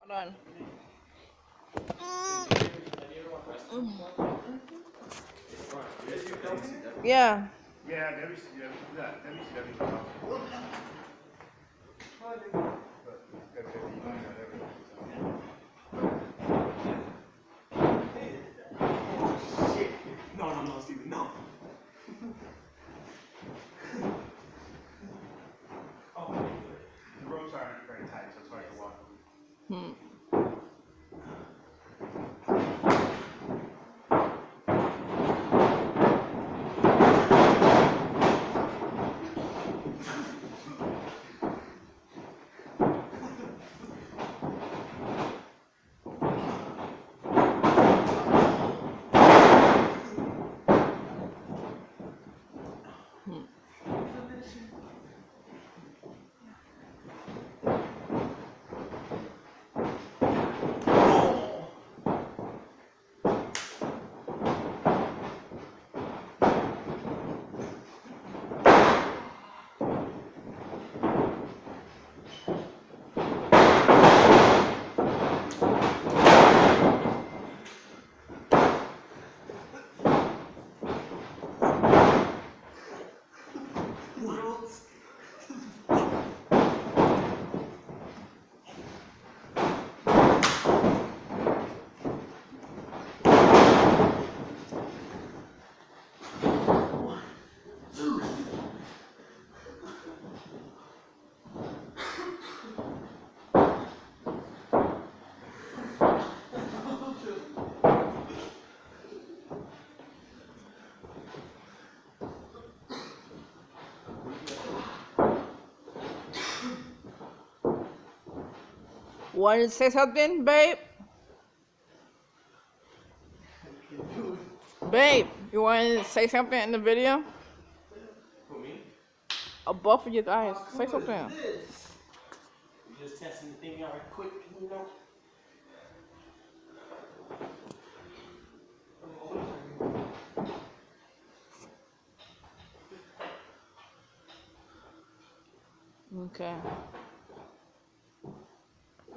Hold on. Yeah. Yeah, WCW. Shit. No, Steven, no. Oh, the ropes aren't very tight, so it's hard to walk. Want to say something, babe? Babe, you want to say something in the video? Who, me? Both of you guys. Say something. Just testing the thing out right quick, you know? Okay.